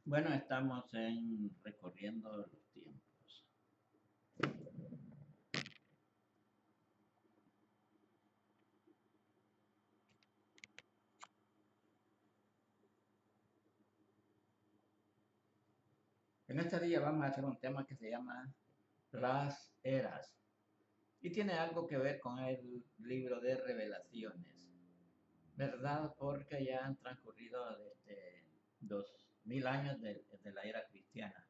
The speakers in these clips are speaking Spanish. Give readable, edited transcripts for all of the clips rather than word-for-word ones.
Bueno, estamos en recorriendo los tiempos. En este día vamos a hacer un tema que se llama las eras y tiene algo que ver con el libro de Revelaciones, ¿verdad? Porque ya han transcurrido desde 2000 años de la era cristiana,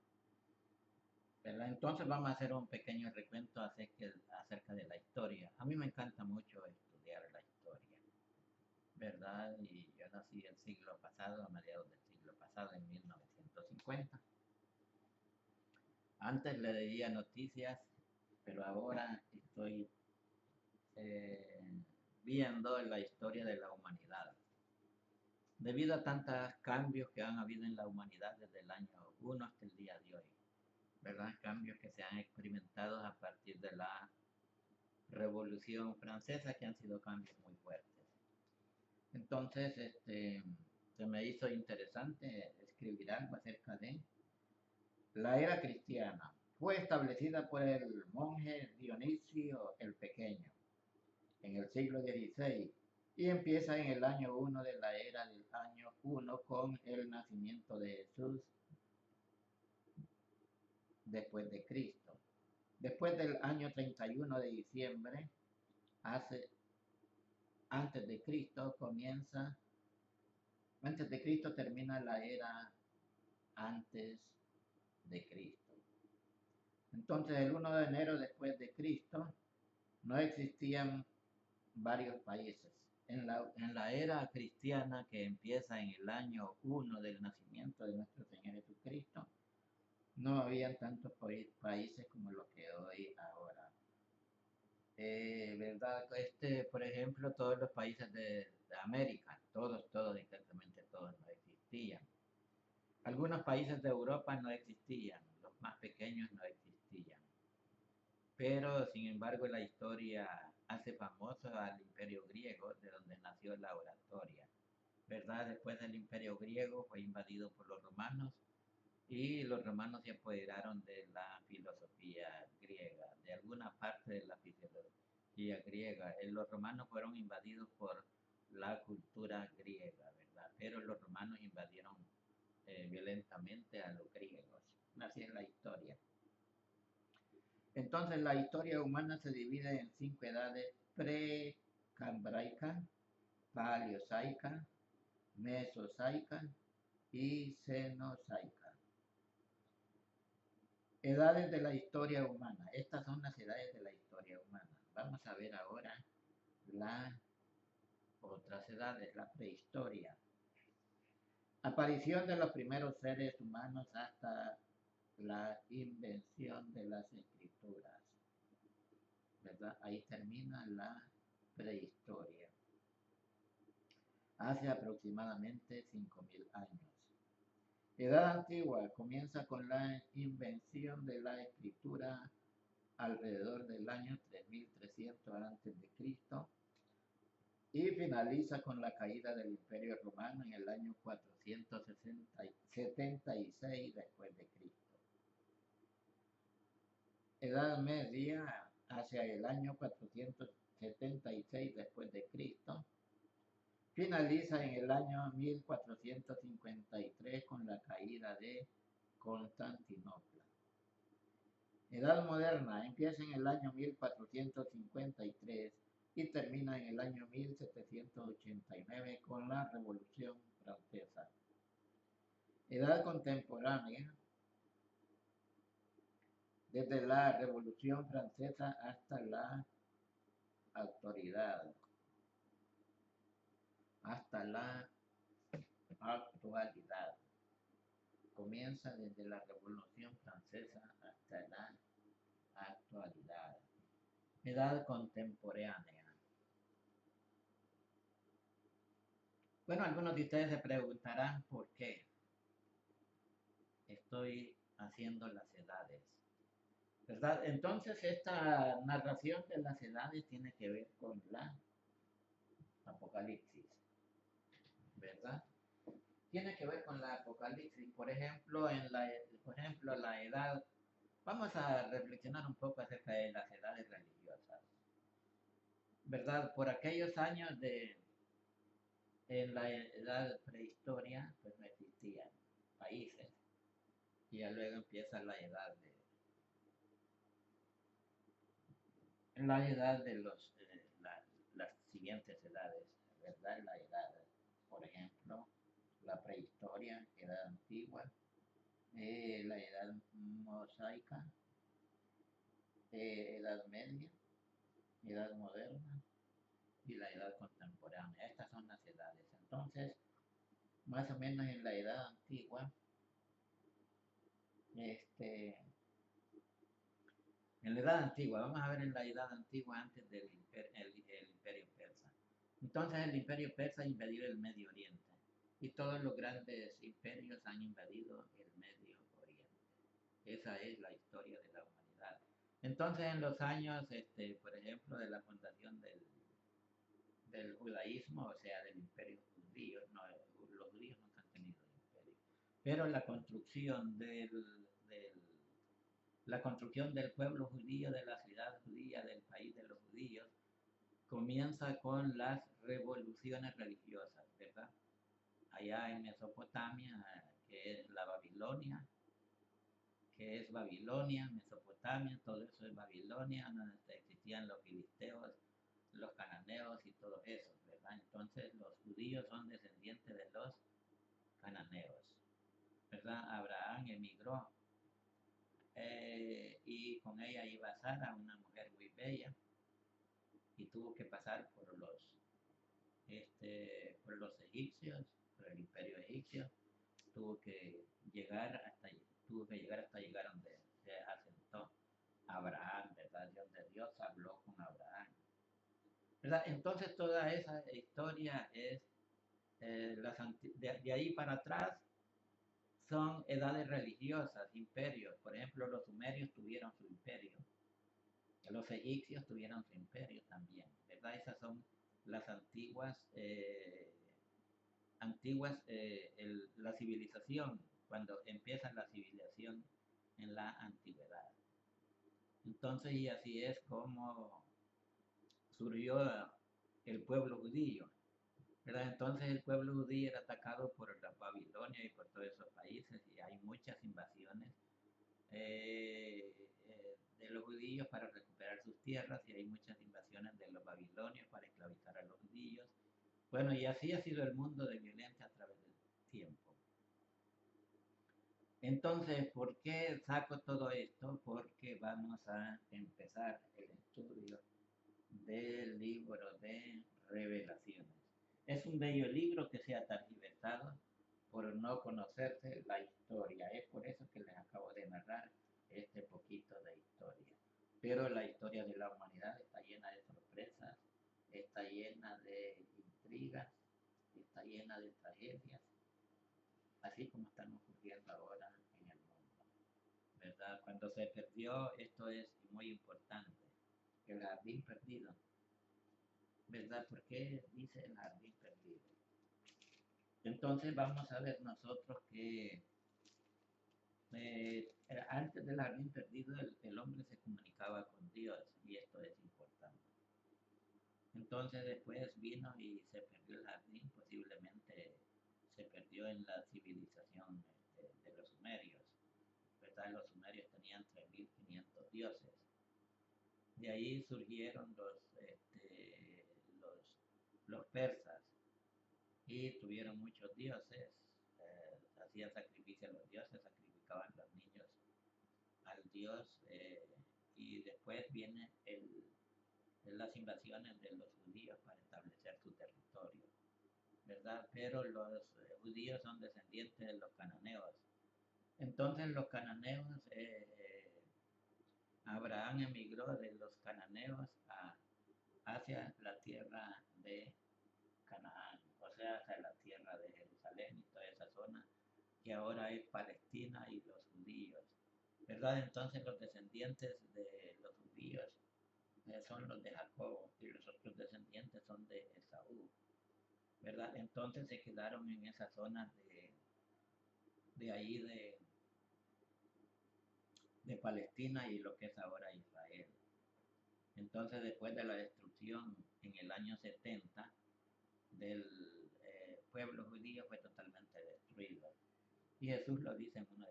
¿verdad? Entonces vamos a hacer un pequeño recuento acerca de la historia. A mí me encanta mucho estudiar la historia, ¿verdad? Y yo nací el siglo pasado, a mediados del siglo pasado, en 1950. Antes le leía noticias, pero ahora estoy eh, viendo la historia de la humanidad. Debido a tantos cambios que han habido en la humanidad desde el año 1 hasta el día de hoy, ¿verdad? Cambios que se han experimentado a partir de la Revolución Francesa, que han sido cambios muy fuertes. Entonces, se me hizo interesante escribir algo acerca de la era cristiana. Fue establecida por el monje Dionisio el Pequeño en el siglo XVI y empieza en el año 1 de la era del año 1 con el nacimiento de Jesús después de Cristo. Después del año 31 de diciembre, hace, antes de Cristo, antes de Cristo termina la era antes de Cristo. Entonces, el 1 de enero después de Cristo, no existían varios países. En la era cristiana que empieza en el año 1 del nacimiento de nuestro Señor Jesucristo, no habían tantos países como los que hoy ahora. ¿Verdad? Por ejemplo, todos los países de América, todos, exactamente todos no existían. Algunos países de Europa no existían, los más pequeños no existían. Pero, sin embargo, la historia hace famoso al imperio griego, de donde nació la oratoria, ¿verdad? Después del imperio griego fue invadido por los romanos y los romanos se apoderaron de la filosofía griega, de alguna parte de la filosofía griega. Los romanos fueron invadidos por la cultura griega, ¿verdad? Pero los romanos invadieron violentamente a los griegos. Así es la historia. Entonces la historia humana se divide en 5 edades: precambraica, paleosaica, mesosaica y cenosaica. Edades de la historia humana. Estas son las edades de la historia humana. Vamos a ver ahora las otras edades, la prehistoria. Aparición de los primeros seres humanos hasta la invención de las escrituras, ¿verdad? Ahí termina la prehistoria, hace aproximadamente 5000 años. Edad antigua comienza con la invención de la escritura alrededor del año 3300 a.C. y finaliza con la caída del Imperio Romano en el año 476 después de Cristo. Edad Media hacia el año 476 después de Cristo. Finaliza en el año 1453 con la caída de Constantinopla. Edad Moderna empieza en el año 1453 y termina en el año 1789 con la Revolución Francesa. Edad Contemporánea, desde la Revolución Francesa hasta la actualidad. Hasta la actualidad. Comienza desde la Revolución Francesa hasta la actualidad. Edad contemporánea. Bueno, algunos de ustedes se preguntarán por qué estoy haciendo las edades, ¿verdad? Entonces, esta narración de las edades tiene que ver con la Apocalipsis, ¿verdad? tiene que ver con la Apocalipsis. Por ejemplo, la edad, vamos a reflexionar un poco acerca de las edades religiosas, ¿verdad? Por aquellos años en la edad prehistoria, pues no existían países. Y ya luego empieza la edad de las siguientes edades, ¿verdad? La edad, por ejemplo, la prehistoria, edad antigua, la edad mosaica, edad media, edad moderna y la edad contemporánea. Estas son las edades. Entonces, más o menos en la edad antigua, este, en la edad antigua, vamos a ver en la edad antigua antes del el imperio persa. Entonces el imperio persa invadió el Medio Oriente y todos los grandes imperios han invadido el Medio Oriente. Esa es la historia de la humanidad. Entonces en los años, por ejemplo, de la fundación del judaísmo, o sea, del imperio judío, no, los judíos nunca han tenido imperio, pero la construcción del pueblo judío, de la ciudad judía, del país de los judíos, comienza con las revoluciones religiosas, ¿verdad? Allá en Mesopotamia, que es Babilonia, Mesopotamia, todo eso es Babilonia, donde existían los filisteos, los cananeos y todo eso, ¿verdad? Entonces los judíos son descendientes de los cananeos, ¿verdad? Abraham emigró y con ella iba Sara, una mujer muy bella, y tuvo que pasar por los egipcios, por el imperio egipcio, tuvo que llegar hasta, tuvo que llegar hasta llegar donde se asentó Abraham, ¿verdad? Donde Dios habló con Abraham, ¿verdad? Entonces toda esa historia es, de ahí para atrás, son edades religiosas, imperios. Por ejemplo, los sumerios tuvieron su imperio, los egipcios tuvieron su imperio también, ¿verdad? Esas son las la civilización, cuando empieza la civilización en la antigüedad. Entonces, y así es como surgió el pueblo judío, ¿verdad? Entonces el pueblo judío era atacado por la Babilonia y por todos esos países, y hay muchas invasiones de los judíos para recuperar sus tierras, y hay muchas invasiones de los babilonios para esclavizar a los judíos. Bueno, y así ha sido el mundo de violencia a través del tiempo. Entonces, ¿por qué saco todo esto? Porque vamos a empezar el estudio del libro de Revelaciones. Es un bello libro que se ha tergiversado por no conocerse la historia. Es por eso que les acabo de narrar este poquito de historia. Pero la historia de la humanidad está llena de sorpresas, está llena de intrigas, está llena de tragedias, así como están ocurriendo ahora en el mundo, ¿verdad? Cuando se perdió, esto es muy importante, el jardín perdido, ¿verdad? ¿Por qué dice el jardín perdido? Entonces vamos a ver nosotros que antes del jardín perdido el hombre se comunicaba con Dios, y esto es importante. Entonces después vino y se perdió el jardín, posiblemente se perdió en la civilización de los sumerios, ¿verdad? Los sumerios tenían 3.500 dioses. De ahí surgieron los persas, y tuvieron muchos dioses, hacían sacrificio a los dioses, sacrificaban los niños al dios, y después vienen las invasiones de los judíos para establecer su territorio, ¿verdad? Pero los judíos son descendientes de los cananeos. Entonces los cananeos, Abraham emigró de los cananeos hacia la tierra de Canaán, o sea, hacia la tierra de Jerusalén y toda esa zona que ahora es Palestina y los judíos, ¿verdad? Entonces los descendientes de los judíos son los de Jacob, y los otros descendientes son de Esaú, ¿verdad? Entonces se quedaron en esa zona de ahí de Palestina y lo que es ahora Israel. Entonces, después de la destrucción en el año 70 del pueblo judío, fue totalmente destruido. Y Jesús lo dice en uno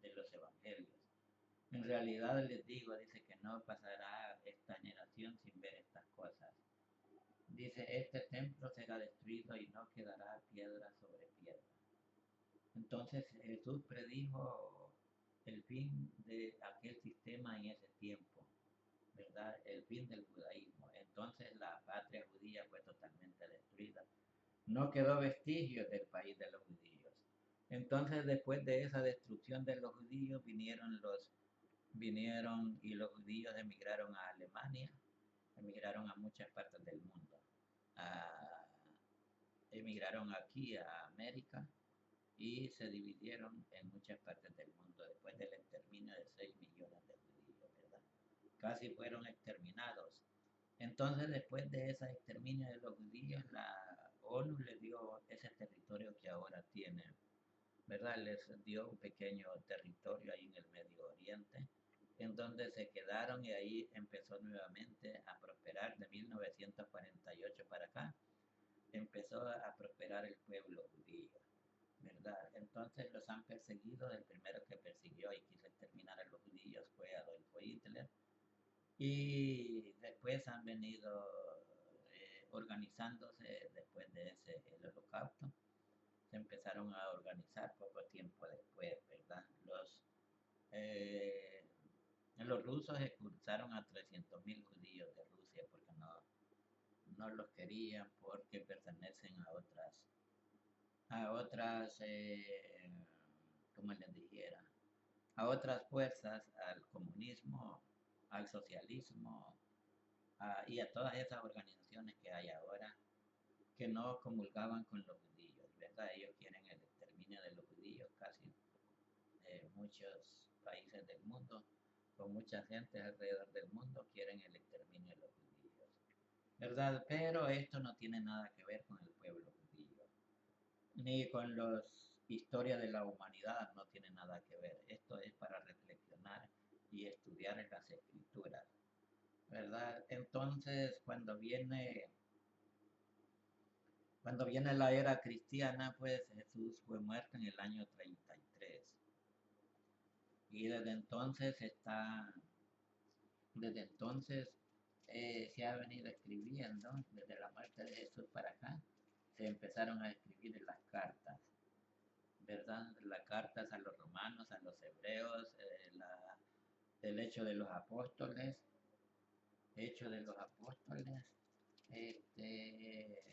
de los evangelios. En realidad les digo, dice que no pasará esta generación sin ver estas cosas. Dice, este templo será destruido y no quedará piedra sobre piedra. Entonces Jesús predijo el fin de aquel sistema en ese tiempo, ¿verdad? El fin del judaísmo. Entonces la patria judía fue totalmente destruida. No quedó vestigio del país de los judíos. Entonces después de esa destrucción de los judíos vinieron y los judíos emigraron a Alemania, emigraron a muchas partes del mundo. Emigraron aquí a América y se dividieron en muchas partes del mundo después del exterminio de 6 millones de judíos, ¿verdad? Casi fueron exterminados. Entonces, después de ese exterminio de los judíos, la ONU les dio ese territorio que ahora tienen, ¿verdad? Les dio un pequeño territorio ahí en el Medio Oriente, en donde se quedaron y ahí empezó nuevamente a prosperar de 1948 para acá. Empezó a prosperar el pueblo judío, ¿verdad? Entonces los han perseguido. El primero que persiguió y quiso exterminar a los judíos fue Adolfo Hitler. Y después han venido organizándose después de ese el holocausto. Se empezaron a organizar poco tiempo después, ¿verdad? Eh, los rusos expulsaron a 300.000 judíos de Rusia porque no los querían, porque pertenecen a otras, como les dijera, a otras fuerzas, al comunismo, al socialismo, y a todas esas organizaciones que hay ahora que no comulgaban con los judíos, ¿verdad? Ellos quieren el exterminio de los judíos casi en muchos países del mundo, con mucha gente alrededor del mundo quieren el exterminio de los judíos, ¿verdad? Pero esto no tiene nada que ver con el pueblo judío, ni con los historia de la humanidad, no tiene nada que ver. Esto es para reflexionar y estudiar en las escrituras, ¿verdad? Entonces, cuando viene la era cristiana, pues Jesús fue muerto en el año 33. Y desde entonces se ha venido escribiendo, desde la muerte de Jesús para acá, se empezaron a escribir las cartas, ¿verdad? Las cartas a los romanos, a los hebreos, el hecho de los apóstoles, este,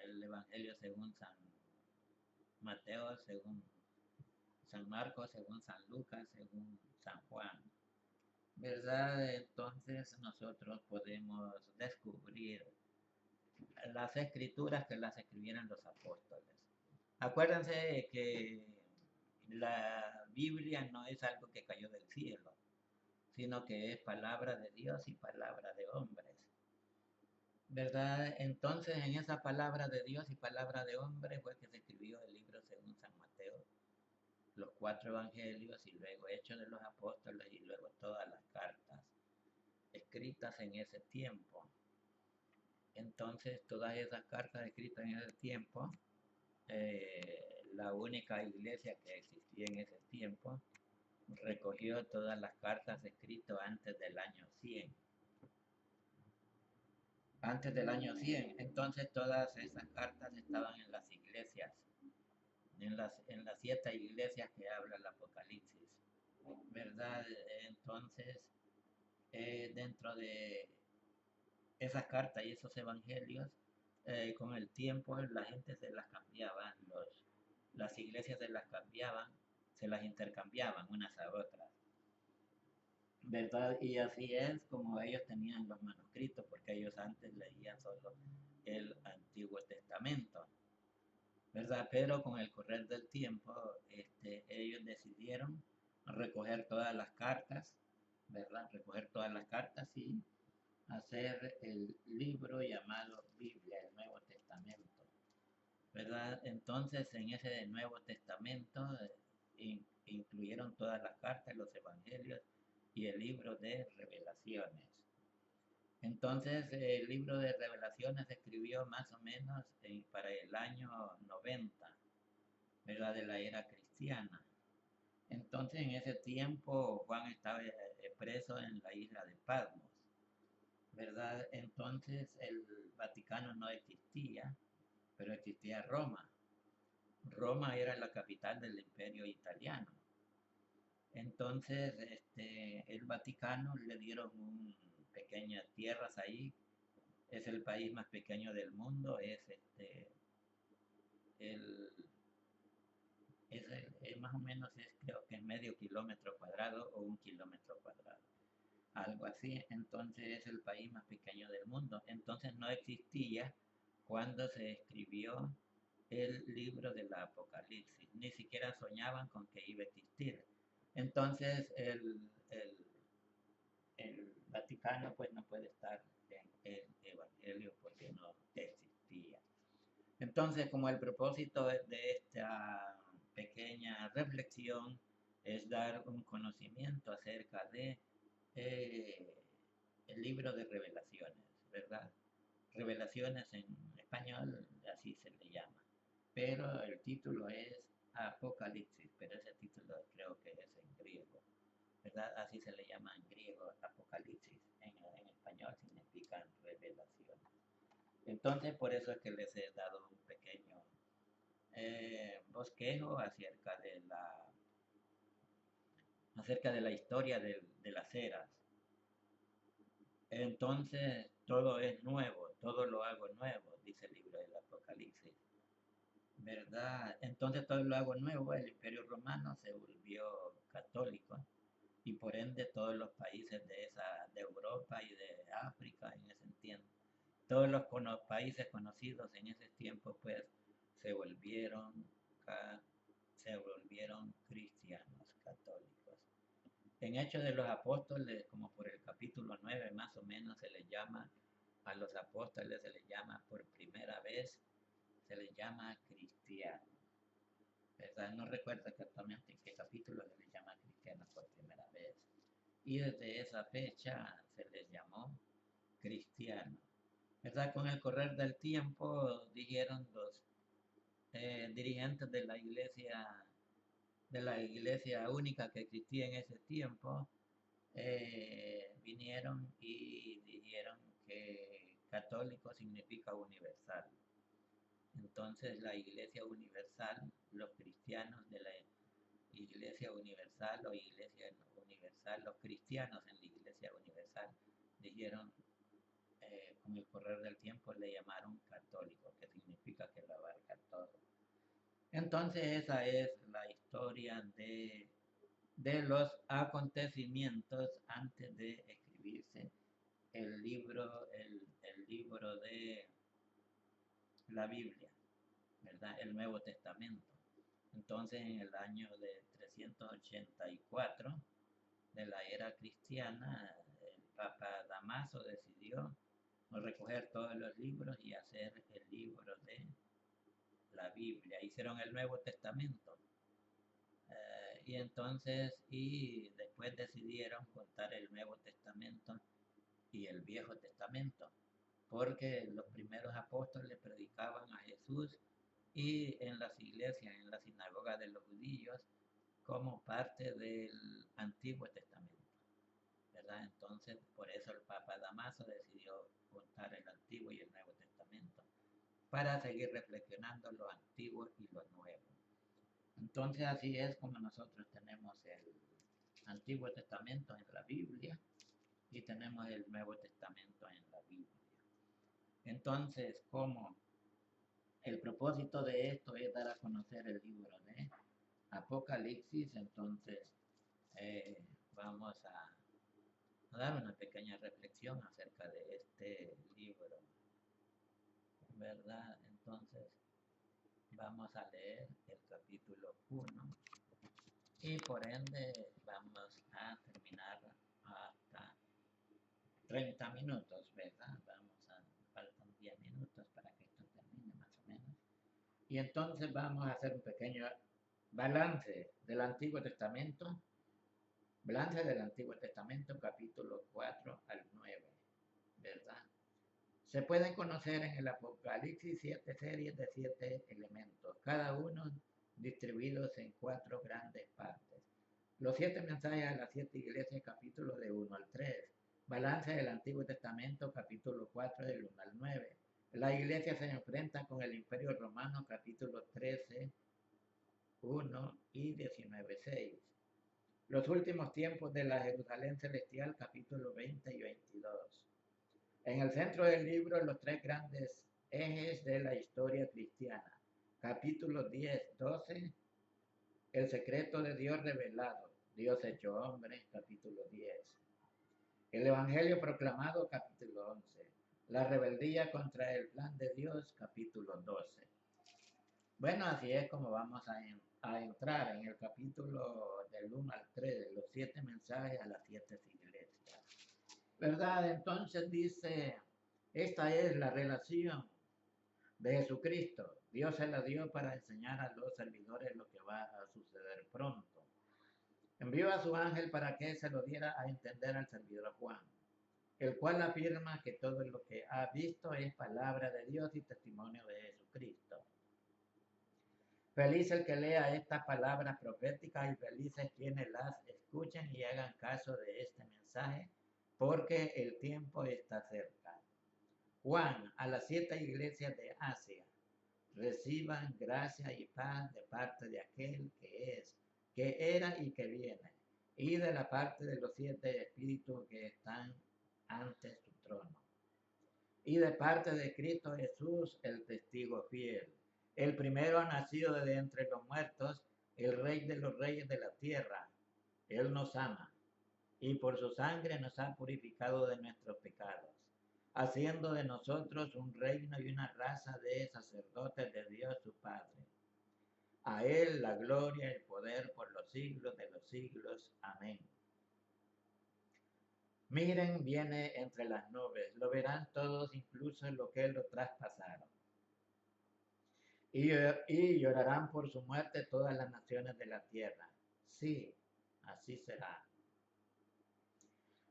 el Evangelio según San Mateo, según San Marcos, según San Lucas, según San Juan, ¿verdad? Entonces nosotros podemos descubrir las escrituras que las escribieron los apóstoles. Acuérdense que la Biblia no es algo que cayó del cielo, sino que es palabra de Dios y palabra de hombres, ¿verdad? Entonces en esa palabra de Dios y palabra de hombres fue que se escribió el libro según San Mateo, los 4 evangelios y luego Hechos de los Apóstoles y luego todas las cartas escritas en ese tiempo. Entonces todas esas cartas escritas en ese tiempo, la única iglesia que existía en ese tiempo recogió todas las cartas escritas antes del año 100. Antes del año 100, entonces todas esas cartas estaban en las iglesias, en las 7 iglesias que habla el Apocalipsis, ¿verdad? Entonces, dentro de esas cartas y esos evangelios, con el tiempo la gente se las cambiaba, las iglesias se las cambiaban, se las intercambiaban unas a otras, ¿verdad? Y así es como ellos tenían los manuscritos, porque ellos antes leían solo el Antiguo Testamento, ¿verdad? Pero con el correr del tiempo, ellos decidieron recoger todas las cartas, ¿verdad? Recoger todas las cartas y hacer el libro llamado Biblia, el Nuevo Testamento, ¿verdad? ¿verdad? Entonces, en ese Nuevo Testamento incluyeron todas las cartas, los evangelios y el libro de Revelaciones. Entonces, el libro de Revelaciones se escribió más o menos para el año 90, ¿verdad? De la era cristiana. Entonces, en ese tiempo, Juan estaba preso en la isla de Patmos, ¿verdad? Entonces, el Vaticano no existía, pero existía Roma. Roma era la capital del Imperio Italiano. Entonces, el Vaticano le dieron pequeñas tierras ahí. Es el país más pequeño del mundo. El, más o menos creo que es medio kilómetro cuadrado o 1 kilómetro cuadrado. Algo así. Entonces es el país más pequeño del mundo. Entonces no existía cuando se escribió el libro del Apocalipsis. Ni siquiera soñaban con que iba a existir. Entonces el Vaticano pues no puede estar en el Evangelio porque no existía. Entonces, como el propósito de esta pequeña reflexión es dar un conocimiento acerca de el libro de Revelaciones, ¿verdad? Revelaciones en español, así se le llama, pero el título es Apocalipsis, pero ese título creo que es en griego, ¿verdad? Así se le llama en griego Apocalipsis, en español significa revelaciones. Entonces, por eso es que les he dado un pequeño bosquejo acerca de la historia de las eras. Entonces, todo es nuevo, todo lo hago nuevo, dice el libro del Apocalipsis, ¿verdad? Entonces, todo lo hago nuevo, el Imperio Romano se volvió católico y por ende todos los países de Europa y de África en ese tiempo, todos los países conocidos en ese tiempo, pues se volvieron, se volvieron cristianos, católicos. En Hechos de los Apóstoles, como por el capítulo 9 más o menos, se les llama a los apóstoles, se les llama por primera vez, se les llama cristianos. ¿Verdad? No recuerdo exactamente en qué capítulo se les llama cristianos por primera vez. Y desde esa fecha se les llamó cristianos. ¿Verdad? Con el correr del tiempo, dijeron los dirigentes de la iglesia única que existía en ese tiempo, vinieron y dijeron que católico significa universal. Entonces la iglesia universal, los cristianos de la iglesia universal o iglesia universal, los cristianos en la iglesia universal dijeron, con el correr del tiempo le llamaron católico, que significa que lo abarca todo. Entonces esa es la historia de los acontecimientos antes de escribirse el libro de la Biblia, ¿verdad? El Nuevo Testamento. Entonces, en el año de 384 de la era cristiana, el Papa Damaso decidió recoger todos los libros y hacer el libro de la Biblia. Hicieron el Nuevo Testamento. Y entonces, y después decidieron contar el Nuevo Testamento y el Viejo Testamento, porque los primeros apóstoles predicaban a Jesús y en las iglesias, en la sinagoga de los judíos, como parte del Antiguo Testamento, ¿verdad? Entonces, por eso el Papa Damaso decidió contar el Antiguo y el Nuevo Testamento, para seguir reflexionando lo antiguo y lo nuevo. Entonces, así es como nosotros tenemos el Antiguo Testamento en la Biblia y tenemos el Nuevo Testamento en la Biblia. Entonces, como el propósito de esto es dar a conocer el libro de Apocalipsis, entonces vamos a dar una pequeña reflexión acerca de este libro, ¿verdad? Entonces, vamos a leer el capítulo 1 y por ende vamos a terminar hasta 30 minutos, ¿verdad? Faltan 10 minutos para que esto termine más o menos. Y entonces vamos a hacer un pequeño balance del Antiguo Testamento. Balance del Antiguo Testamento, capítulo 4 al 9, ¿verdad? Se pueden conocer en el Apocalipsis 7 series de 7 elementos, cada uno distribuidos en 4 grandes partes. Los 7 mensajes a las 7 iglesias, capítulo de 1 al 3. Balance del Antiguo Testamento, capítulo 4 del 1 al 9. La iglesia se enfrenta con el Imperio Romano, capítulo 13, 1 y 19, 6. Los últimos tiempos de la Jerusalén celestial, capítulo 20 y 22. En el centro del libro, los 3 grandes ejes de la historia cristiana. Capítulo 10, 12. El secreto de Dios revelado. Dios hecho hombre, capítulo 10. El evangelio proclamado, capítulo 11. La rebeldía contra el plan de Dios, capítulo 12. Bueno, así es como vamos a entrar en el capítulo del 1 al 3 de los 7 mensajes a las 7 iglesias. ¿Verdad? Entonces dice, esta es la relación de Jesucristo. Dios se la dio para enseñar a los servidores lo que va a suceder pronto. Envió a su ángel para que se lo diera a entender al servidor Juan, el cual afirma que todo lo que ha visto es palabra de Dios y testimonio de Jesucristo. Feliz el que lea estas palabras proféticas y felices quienes las escuchen y hagan caso de este mensaje, porque el tiempo está cerca. Juan, a las 7 iglesias de Asia, reciban gracia y paz de parte de aquel que es, que era y que viene, y de la parte de los 7 espíritus que están ante su trono, y de parte de Cristo Jesús, el testigo fiel, el primero nacido de entre los muertos, el Rey de los reyes de la tierra. Él nos ama, y por su sangre nos ha purificado de nuestros pecados, haciendo de nosotros un reino y una raza de sacerdotes de Dios su Padre. A Él la gloria y el poder por los siglos de los siglos. Amén. Miren, viene entre las nubes, lo verán todos, incluso los que lo traspasaron. Y llorarán por su muerte todas las naciones de la tierra. Sí, así será.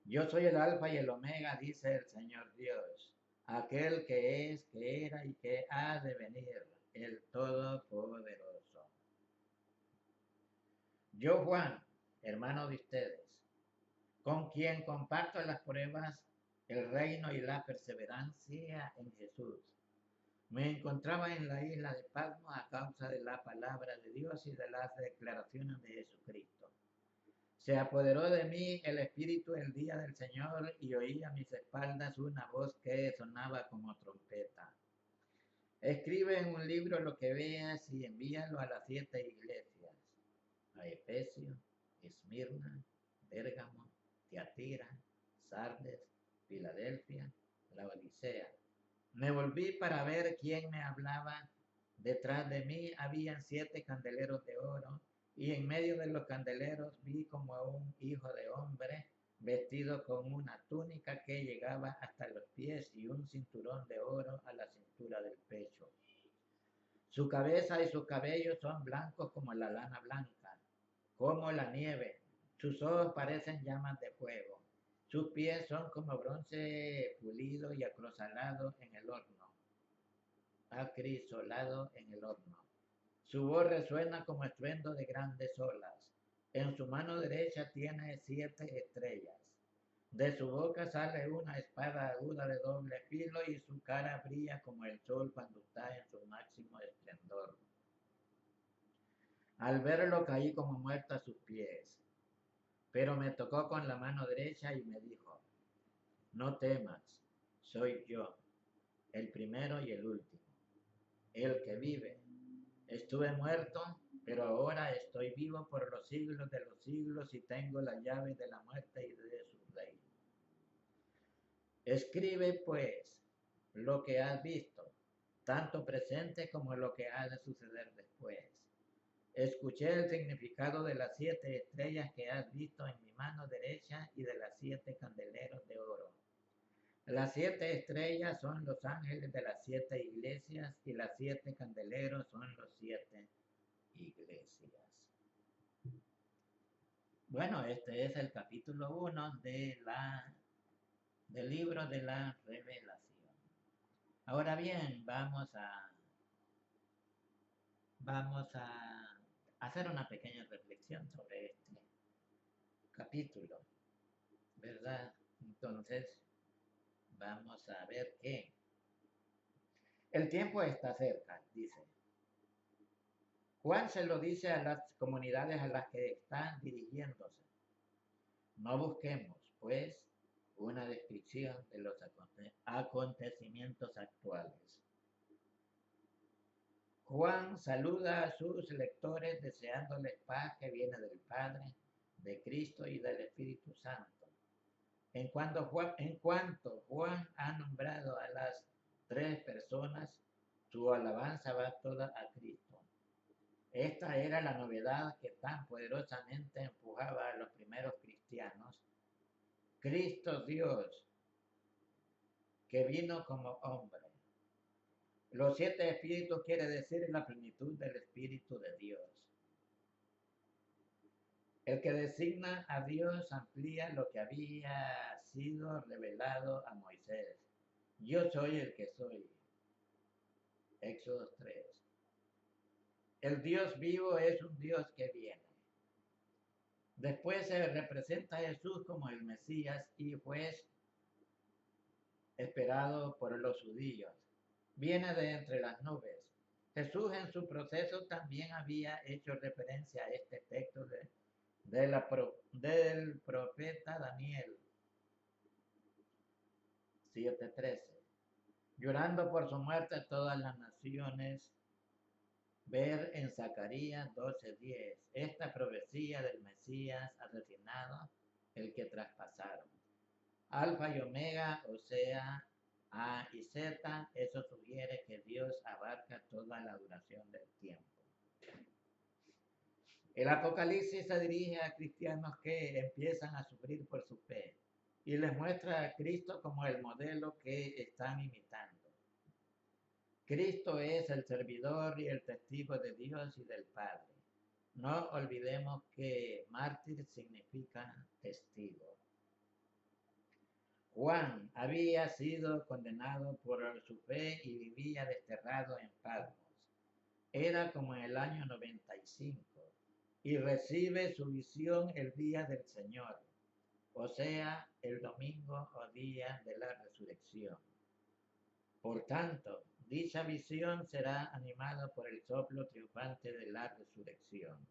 Yo soy el Alfa y el Omega, dice el Señor Dios, aquel que es, que era y que ha de venir, el Todopoderoso. Yo, Juan, hermano de ustedes, con quien comparto las pruebas, el reino y la perseverancia en Jesús, me encontraba en la isla de Patmos a causa de la palabra de Dios y de las declaraciones de Jesucristo. Se apoderó de mí el Espíritu el día del Señor y oí a mis espaldas una voz que sonaba como trompeta. Escribe en un libro lo que veas y envíalo a las 7 iglesias, a Efesio, Esmirna, Pérgamo, Tiatira, Sardes, Filadelfia, la Odisea. Me volví para ver quién me hablaba. Detrás de mí habían 7 candeleros de oro, y en medio de los candeleros vi como a un hijo de hombre vestido con una túnica que llegaba hasta los pies y un cinturón de oro a la cintura del pecho. Su cabeza y sus cabellos son blancos como la lana blanca, como la nieve. Sus ojos parecen llamas de fuego. Sus pies son como bronce pulido y acrisolado en el horno. Acrisolado en el horno. Su voz resuena como estruendo de grandes olas. En su mano derecha tiene 7 estrellas. De su boca sale una espada aguda de doble filo y su cara brilla como el sol cuando está en su máximo esplendor. Al verlo caí como muerto a sus pies, pero me tocó con la mano derecha y me dijo, no temas, soy yo, el primero y el último, el que vive. Estuve muerto, pero ahora estoy vivo por los siglos de los siglos y tengo la llave de la muerte y de su reino. Escribe, pues, lo que has visto, tanto presente como lo que ha de suceder después. Escuché el significado de las 7 estrellas que has visto en mi mano derecha y de las 7 candeleros de oro. Las 7 estrellas son los ángeles de las 7 iglesias y las 7 candeleros son Bueno, este es el capítulo 1 del libro de la revelación. Ahora bien, vamos a hacer una pequeña reflexión sobre este capítulo, ¿verdad? Entonces, vamos a ver que el tiempo está cerca, dice. Juan se lo dice a las comunidades a las que están dirigiéndose. No busquemos, pues, una descripción de los acontecimientos actuales. Juan saluda a sus lectores deseándoles paz que viene del Padre, de Cristo y del Espíritu Santo. En cuanto Juan ha nombrado a las tres personas, su alabanza va toda a Cristo. Esta era la novedad que tan poderosamente empujaba a los primeros cristianos. Cristo Dios, que vino como hombre. Los 7 espíritus quiere decir la plenitud del Espíritu de Dios. El que designa a Dios amplía lo que había sido revelado a Moisés. Yo soy el que soy. Éxodo 3. El Dios vivo es un Dios que viene. Después se representa a Jesús como el Mesías y juez esperado por los judíos. Viene de entre las nubes. Jesús en su proceso también había hecho referencia a este texto del profeta Daniel 7:13. Llorando por su muerte todas las naciones, ver en Zacarías 12:10. Esta profecía del Mesías asesinado, el que traspasaron. Alfa y Omega, o sea, A y Z, eso sugiere que Dios abarca toda la duración del tiempo. El Apocalipsis se dirige a cristianos que empiezan a sufrir por su fe y les muestra a Cristo como el modelo que están imitando. Cristo es el servidor y el testigo de Dios y del Padre. No olvidemos que mártir significa testigo. Juan había sido condenado por su fe y vivía desterrado en Patmos. Era como en el año 95 y recibe su visión el día del Señor, o sea, el domingo o día de la resurrección. Por tanto, dicha visión será animada por el soplo triunfante de la resurrección.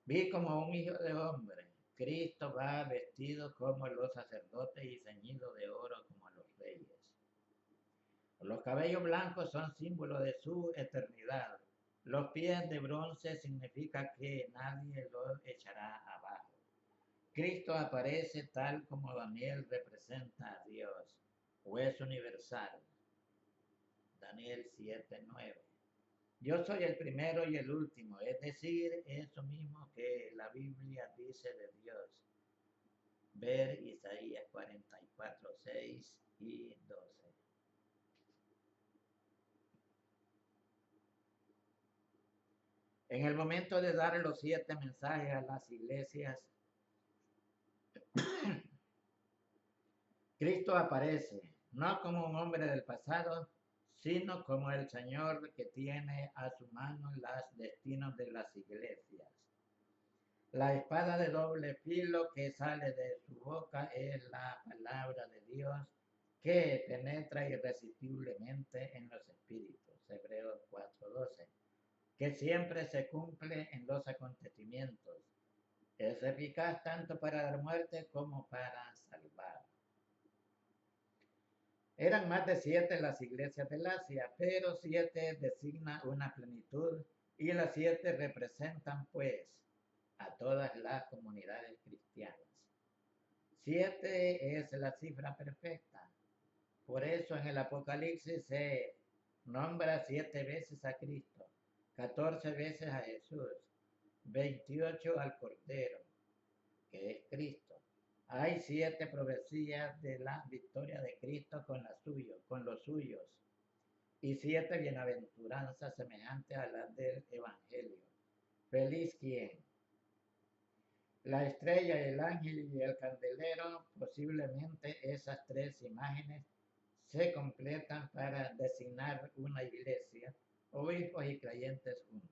Vi como un hijo de hombre. Cristo va vestido como los sacerdotes y ceñido de oro como los reyes. Los cabellos blancos son símbolo de su eternidad. Los pies de bronce significa que nadie los echará abajo. Cristo aparece tal como Daniel representa a Dios, juez universal. Daniel 7:9. Yo soy el primero y el último, es decir, eso mismo que la Biblia dice de Dios. Ver Isaías 44:6 y 12. En el momento de dar los 7 mensajes a las iglesias, Cristo aparece, no como un hombre del pasado, sino como el Señor que tiene a su mano los destinos de las iglesias. La espada de doble filo que sale de su boca es la palabra de Dios que penetra irresistiblemente en los espíritus. Hebreos 4:12. Que siempre se cumple en los acontecimientos. Es eficaz tanto para dar muerte como para salvar. Eran más de 7 las iglesias del Asia, pero 7 designa una plenitud y las 7 representan pues a todas las comunidades cristianas. 7 es la cifra perfecta. Por eso en el Apocalipsis se nombra 7 veces a Cristo, 14 veces a Jesús, 28 al Cordero, que es Cristo. Hay 7 profecías de la victoria de Cristo con los suyos, y 7 bienaventuranzas semejantes a las del Evangelio. Feliz quien, La estrella, el ángel y el candelero, posiblemente esas tres imágenes se completan para designar una iglesia o hijos y creyentes juntos.